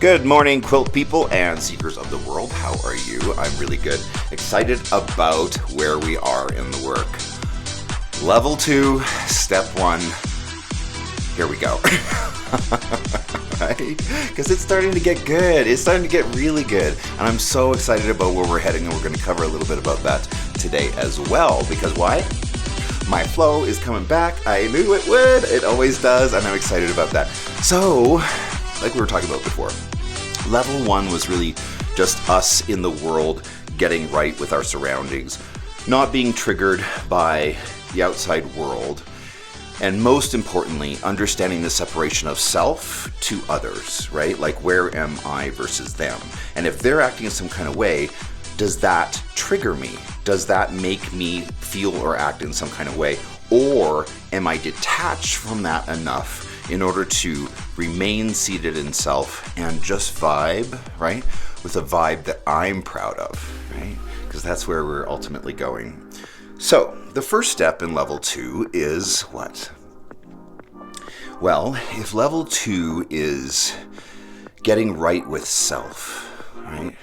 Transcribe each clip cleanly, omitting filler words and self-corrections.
Good morning, quilt people and seekers of the world. How are you? I'm really good. Excited about where we are in the work. Level 2, step 1. Here we go. Right? Because it's starting to get good. It's starting to get really good. And I'm so excited about where we're heading, and we're going to cover a little bit about that today as well. Because why? My flow is coming back. I knew it would. It always does, and I'm excited about that. So, like we were talking about before, level 1 was really just us in the world getting right with our surroundings, not being triggered by the outside world, and most importantly, understanding the separation of self to others, right? Like, where am I versus them? And if they're acting in some kind of way, does that trigger me? Does that make me feel or act in some kind of way? Or am I detached from that enough in order to remain seated in self and just vibe, right? With a vibe that I'm proud of, right? Because that's where we're ultimately going. So, the first step in level 2 is what? Well, if level 2 is getting right with self, right?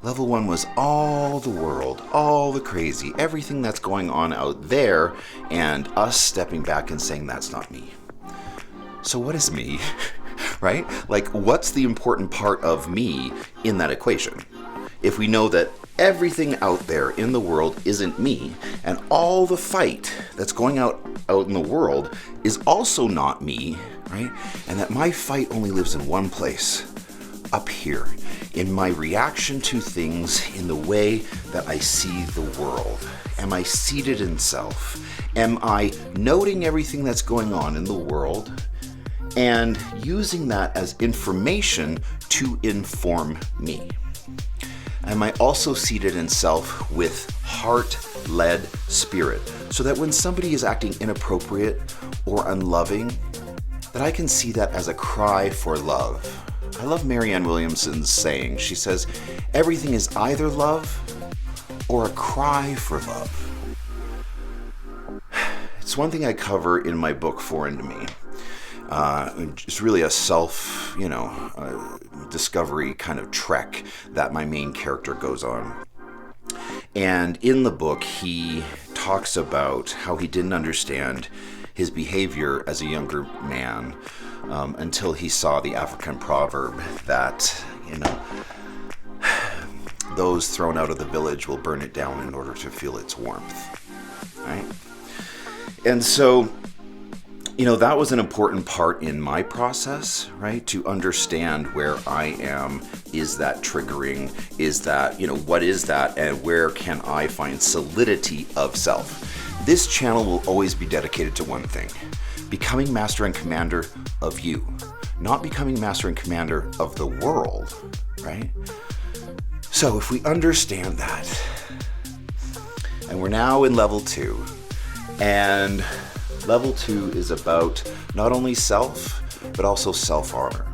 Level 1 was all the world, all the crazy, everything that's going on out there, and us stepping back and saying, that's not me. So what is me, right? Like, what's the important part of me in that equation? If we know that everything out there in the world isn't me, and all the fight that's going out in the world is also not me, right? And that my fight only lives in one place, up here, in my reaction to things, in the way that I see the world. Am I seated in self? Am I noting everything that's going on in the world and using that as information to inform me? Am I also seated in self with heart-led spirit, so that when somebody is acting inappropriate or unloving, that I can see that as a cry for love? I love Marianne Williamson's saying. She says, everything is either love or a cry for love. It's one thing I cover in my book, Foreign to Me. It's really a self, discovery kind of trek that my main character goes on. And in the book, he talks about how he didn't understand his behavior as a younger man until he saw the African proverb that, those thrown out of the village will burn it down in order to feel its warmth, right? And so, that was an important part in my process, right? To understand where I am. Is that triggering? Is that, what is that? And where can I find solidity of self? This channel will always be dedicated to one thing: becoming master and commander of you, not becoming master and commander of the world, right? So if we understand that, and we're now in level 2, and level 2 is about not only self, but also self-honor.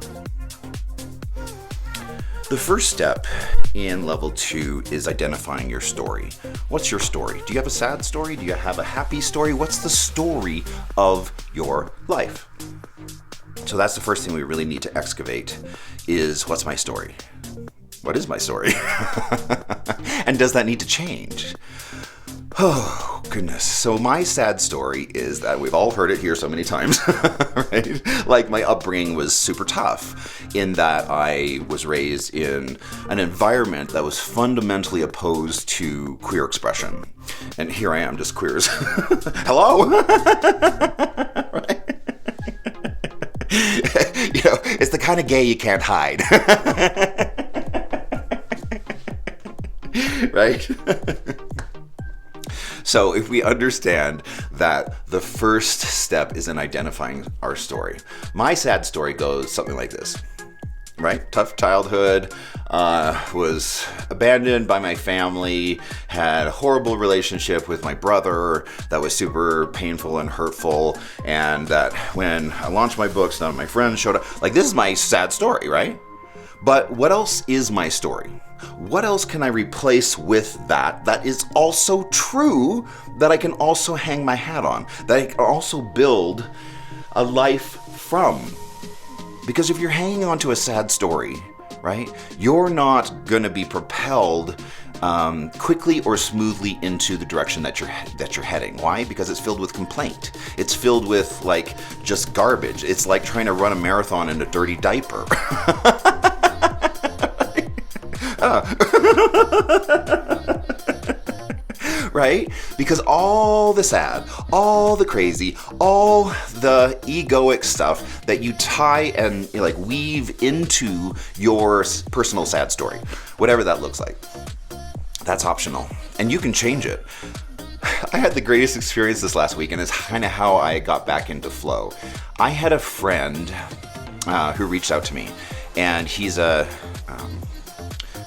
The first step in level 2 is identifying your story. What's your story? Do you have a sad story? Do you have a happy story? What's the story of your life? So that's the first thing we really need to excavate is, what's my story? What is my story? And does that need to change? Oh, goodness. So my sad story is that we've all heard it here so many times, right? Like, my upbringing was super tough in that I was raised in an environment that was fundamentally opposed to queer expression. And here I am, just queers. Hello? Right? It's the kind of gay you can't hide. Right? So if we understand that the first step is in identifying our story. My sad story goes something like this, right? Tough childhood, was abandoned by my family, had a horrible relationship with my brother that was super painful and hurtful, and that when I launched my books, none of my friends showed up. Like, this is my sad story, right? But what else is my story? What else can I replace with that is also true, that I can also hang my hat on, that I can also build a life from? Because if you're hanging on to a sad story, right? You're not going to be propelled quickly or smoothly into the direction that you're heading. Why? Because it's filled with complaint. It's filled with like just garbage. It's like trying to run a marathon in a dirty diaper. Right? Because all the sad, all the crazy, all the egoic stuff that you tie and like weave into your personal sad story, whatever that looks like, that's optional and you can change it. I had the greatest experience this last week, and it's kind of how I got back into flow. I had a friend who reached out to me, and he's a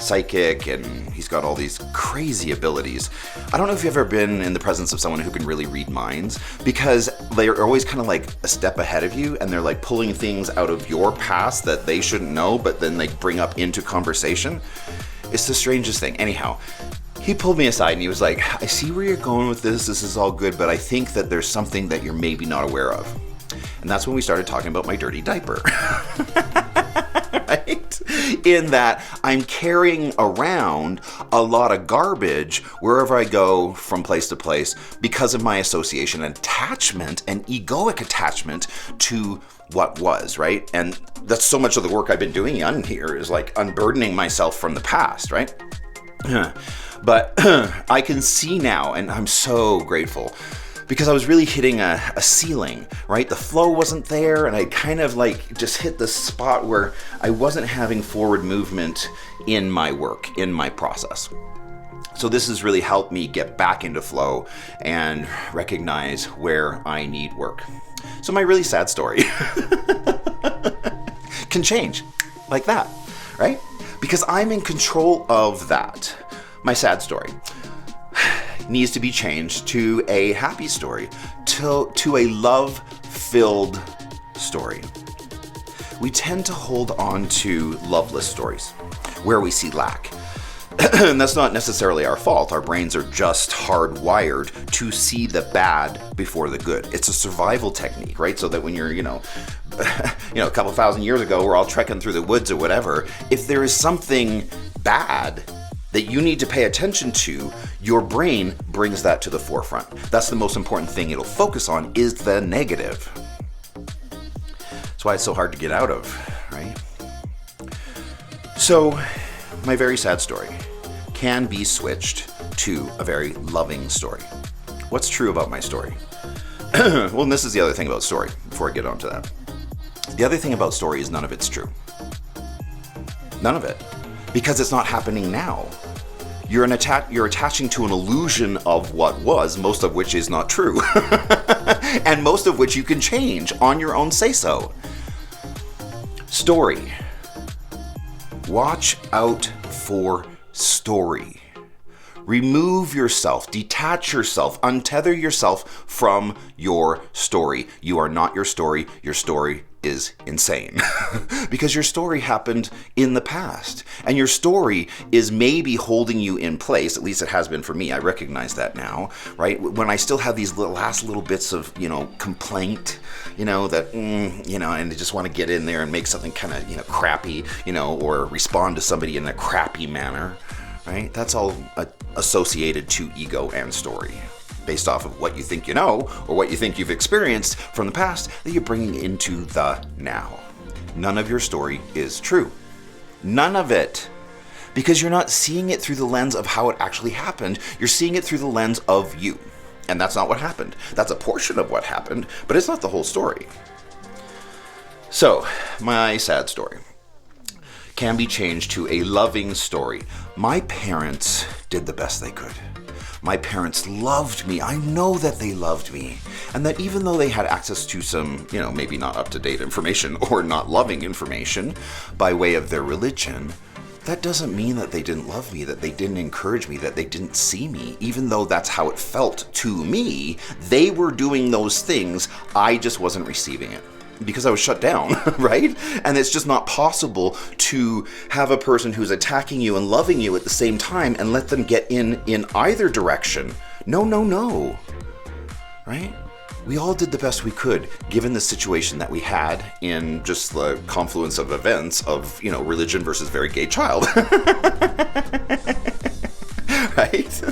psychic, and he's got all these crazy abilities. I don't know if you've ever been in the presence of someone who can really read minds, because they're always kind of like a step ahead of you, and they're like pulling things out of your past that they shouldn't know, but then they bring up into conversation. It's the strangest thing. Anyhow, he pulled me aside and he was like, I see where you're going with this. This is all good, but I think that there's something that you're maybe not aware of. And that's when we started talking about my dirty diaper. Right? In that I'm carrying around a lot of garbage wherever I go from place to place because of my association and attachment and egoic attachment to what was, right? And that's so much of the work I've been doing on here is like unburdening myself from the past, right? But I can see now, and I'm so grateful, because I was really hitting a ceiling, right? The flow wasn't there, and I kind of like just hit the spot where I wasn't having forward movement in my work, in my process. So this has really helped me get back into flow and recognize where I need work. So my really sad story can change like that, right? Because I'm in control of that. My sad story needs to be changed to a happy story, to a love-filled story. We tend to hold on to loveless stories where we see lack. And that's not necessarily our fault. Our brains are just hardwired to see the bad before the good. It's a survival technique, right? So that when you're, a couple thousand years ago, we're all trekking through the woods or whatever. If there is something bad that you need to pay attention to, your brain brings that to the forefront. That's the most important thing it'll focus on, is the negative. That's why it's so hard to get out of, right? So, my very sad story can be switched to a very loving story. What's true about my story? Well, and this is the other thing about story, before I get onto that. The other thing about story is none of it's true. None of it. Because it's not happening now. You're attaching to an illusion of what was, most of which is not true. And most of which you can change on your own say-so. Story. Watch out for story. Remove yourself, detach yourself, untether yourself from your story. You are not your story. Your story is insane. Because your story happened in the past. And your story is maybe holding you in place. At least it has been for me. I recognize that now, right? When I still have these last little bits of, complaint, and I just want to get in there and make something kind of, crappy, or respond to somebody in a crappy manner, right? That's all associated to ego and story, based off of what you think you know or what you think you've experienced from the past that you're bringing into the now. None of your story is true. None of it. Because you're not seeing it through the lens of how it actually happened. You're seeing it through the lens of you. And that's not what happened. That's a portion of what happened, but it's not the whole story. So, my sad story can be changed to a loving story. My parents did the best they could. My parents loved me. I know that they loved me. And that even though they had access to some, maybe not up-to-date information or not loving information by way of their religion, that doesn't mean that they didn't love me, that they didn't encourage me, that they didn't see me. Even though that's how it felt to me, they were doing those things. I just wasn't receiving it. Because I was shut down, right? And it's just not possible to have a person who's attacking you and loving you at the same time and let them get in either direction. No. Right? we all did the best we could given the situation that we had in just the confluence of events of, religion versus very gay child. Right?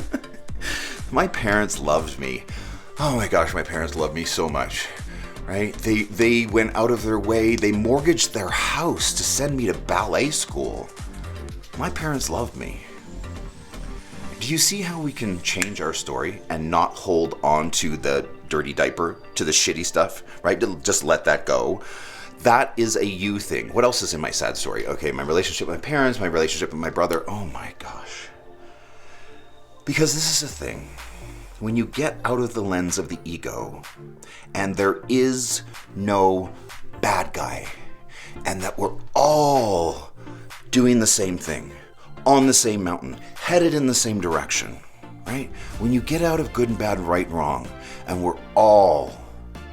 My parents loved me. Oh my gosh, my parents loved me so much. Right? They went out of their way. They mortgaged their house to send me to ballet school. My parents loved me. Do you see how we can change our story and not hold on to the dirty diaper, to the shitty stuff, right? Just let that go. That is a you thing. What else is in my sad story? Okay, my relationship with my parents, my relationship with my brother. Oh my gosh. Because this is the thing. When you get out of the lens of the ego, and there is no bad guy, and that we're all doing the same thing, on the same mountain, headed in the same direction, right? When you get out of good and bad, right and wrong, and we're all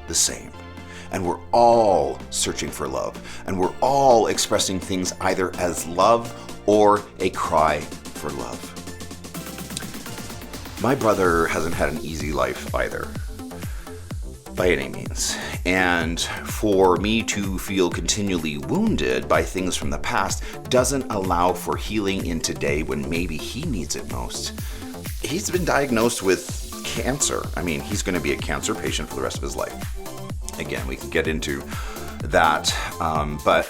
the same, and we're all searching for love, and we're all expressing things either as love or a cry for love. My brother hasn't had an easy life either, by any means. And for me to feel continually wounded by things from the past doesn't allow for healing in today when maybe he needs it most. He's been diagnosed with cancer. I mean, he's going to be a cancer patient for the rest of his life. Again, we can get into that. But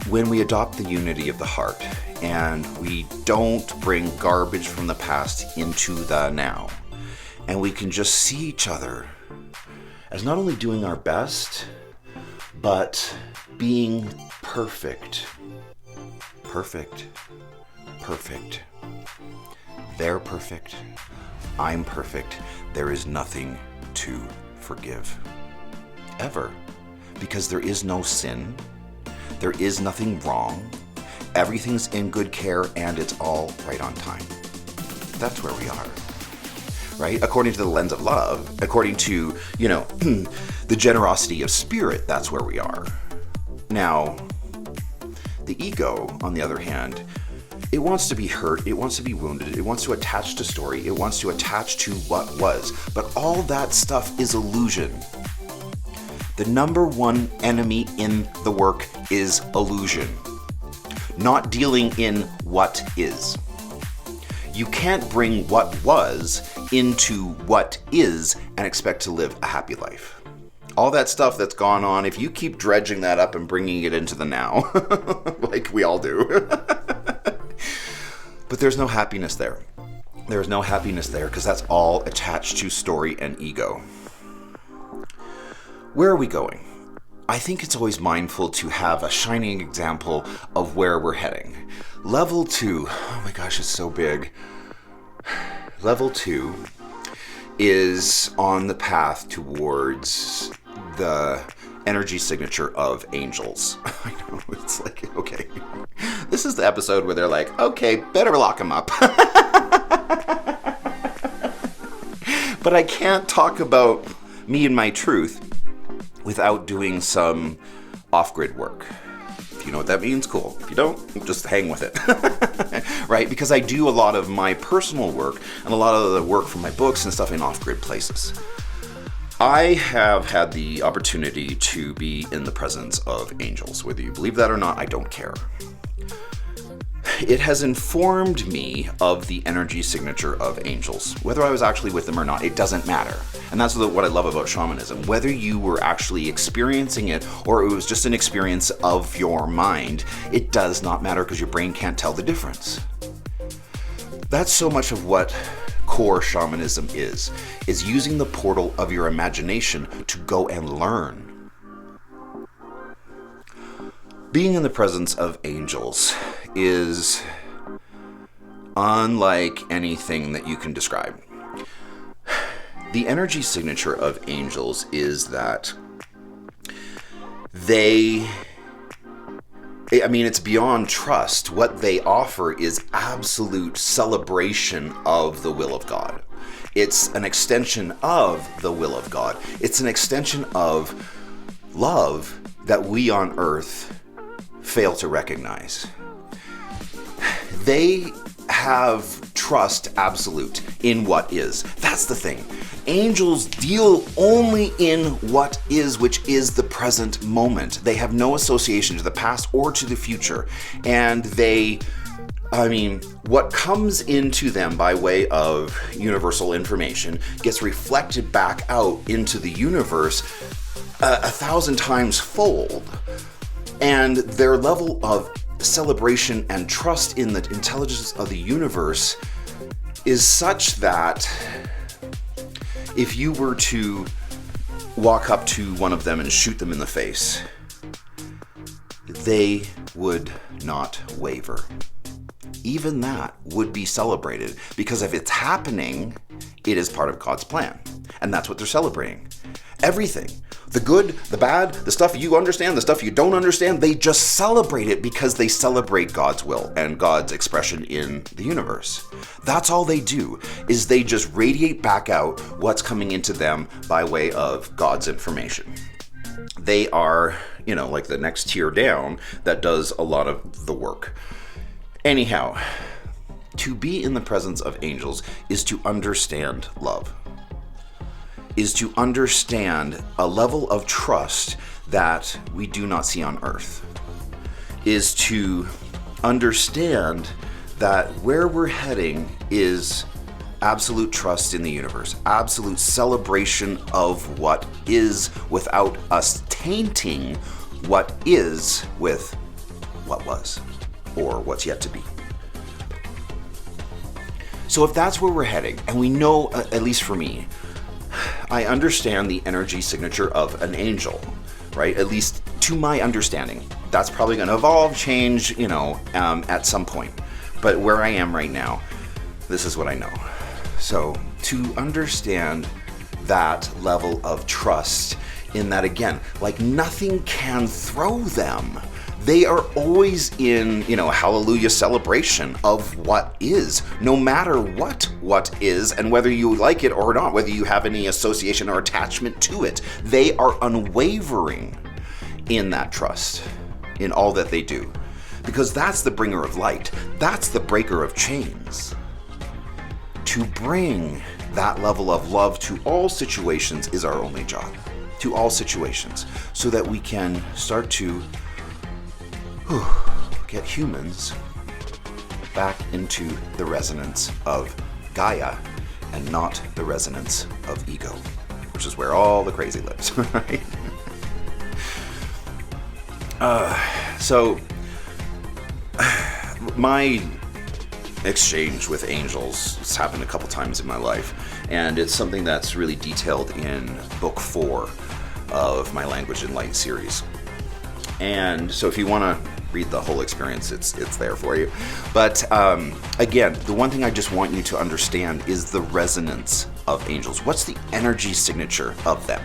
when we adopt the unity of the heart and we don't bring garbage from the past into the now, and we can just see each other as not only doing our best, but being perfect. Perfect. Perfect. They're perfect. I'm perfect. There is nothing to forgive. Ever. Because there is no sin. There is nothing wrong. Everything's in good care and it's all right on time. That's where we are. Right? According to the lens of love, according to, the generosity of spirit, that's where we are. Now, the ego, on the other hand, it wants to be hurt, it wants to be wounded, it wants to attach to story, it wants to attach to what was. But all that stuff is illusion. The number one enemy in the work is illusion. Not dealing in what is. You can't bring what was into what is and expect to live a happy life. All that stuff that's gone on, if you keep dredging that up and bringing it into the now, like we all do, but there's no happiness there. There's no happiness there because that's all attached to story and ego. Where are we going? I think it's always mindful to have a shining example of where we're heading. Level 2, oh my gosh, it's so big. Level 2 is on the path towards the energy signature of angels. I know, it's like, okay. This is the episode where they're like, okay, better lock them up. But I can't talk about me and my truth without doing some off-grid work. If you know what that means, cool. If you don't, just hang with it. Right? Because I do a lot of my personal work and a lot of the work from my books and stuff in off-grid places. I have had the opportunity to be in the presence of angels. Whether you believe that or not, I don't care. It has informed me of the energy signature of angels. Whether I was actually with them or not, it doesn't matter. And that's what I love about shamanism. Whether you were actually experiencing it or it was just an experience of your mind, it does not matter because your brain can't tell the difference. That's so much of what core shamanism is using the portal of your imagination to go and learn. Being in the presence of angels is unlike anything that you can describe. The energy signature of angels is that it's beyond trust. What they offer is absolute celebration of the will of God. It's an extension of the will of God. It's an extension of love that we on earth fail to recognize. They have trust absolute in what is. That's the thing. Angels deal only in what is, which is the present moment. They have no association to the past or to the future. And what comes into them by way of universal information gets reflected back out into the universe 1,000 times fold. And their level of celebration and trust in the intelligence of the universe is such that if you were to walk up to one of them and shoot them in the face, they would not waver. Even that would be celebrated, because if it's happening, it is part of God's plan. And that's what they're celebrating. Everything. The good, the bad, the stuff you understand, the stuff you don't understand, they just celebrate it because they celebrate God's will and God's expression in the universe. That's all they do, is they just radiate back out what's coming into them by way of God's information. They are, like the next tier down that does a lot of the work. Anyhow, to be in the presence of angels is to understand love. Is to understand a level of trust that we do not see on earth. Is to understand that where we're heading is absolute trust in the universe, absolute celebration of what is without us tainting what is with what was or what's yet to be. So if that's where we're heading, and we know, at least for me, I understand the energy signature of an angel, right? At least to my understanding. That's probably going to evolve, change, at some point. But where I am right now, this is what I know. So to understand that level of trust in that, again, like nothing can throw them. They are always in, hallelujah celebration of what is, no matter what is, and whether you like it or not, whether you have any association or attachment to it. They are unwavering in that trust, in all that they do. Because that's the bringer of light. That's the breaker of chains. To bring that level of love to all situations is our only job. To all situations. So that we can start to get humans back into the resonance of Gaia and not the resonance of ego, which is where all the crazy lives, right? So my exchange with angels has happened a couple times in my life, and it's something that's really detailed in book 4 of my Language and Light series. And so if you want to read the whole experience, it's there for you. But again, the one thing I just want you to understand is the resonance of angels. What's the energy signature of them?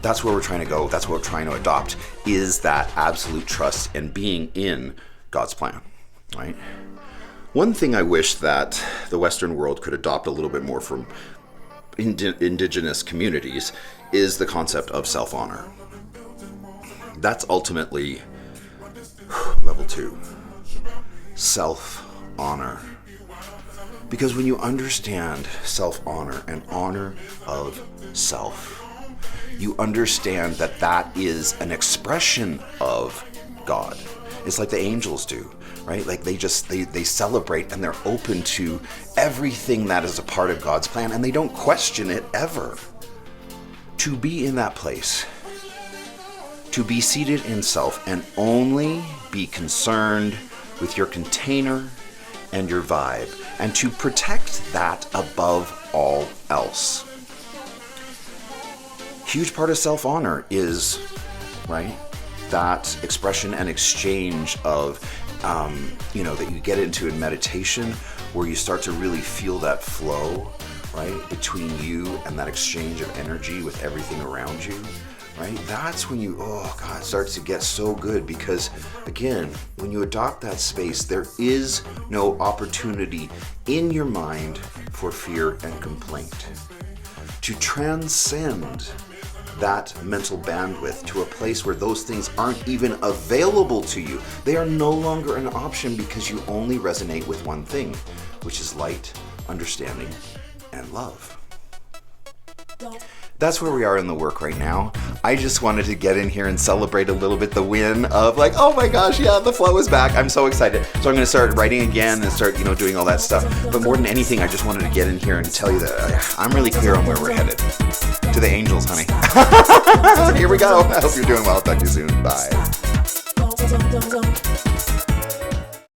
That's where we're trying to go. That's what we're trying to adopt, is that absolute trust and being in God's plan, right? One thing I wish that the Western world could adopt a little bit more from indigenous communities is the concept of self-honor. That's ultimately level 2, self-honor. Because when you understand self-honor and honor of self, you understand that that is an expression of God. It's like the angels do, right? Like they celebrate and they're open to everything that is a part of God's plan, and they don't question it ever. To be in that place, to be seated in self and only be concerned with your container and your vibe, and to protect that above all else. Huge part of self-honor is, right, that expression and exchange of, that you get into in meditation, where you start to really feel that flow, right, between you and that exchange of energy with everything around you. Right? That's when it starts to get so good, because again, when you adopt that space, there is no opportunity in your mind for fear and complaint. To transcend that mental bandwidth to a place where those things aren't even available to you. They are no longer an option, because you only resonate with one thing, which is light, understanding, and love. That's where we are in the work right now. I just wanted to get in here and celebrate a little bit the win of like, oh my gosh, yeah, the flow is back. I'm so excited. So I'm going to start writing again and start, doing all that stuff. But more than anything, I just wanted to get in here and tell you that I'm really clear on where we're headed. To the angels, honey. Here we go. I hope you're doing well. Talk to you soon. Bye.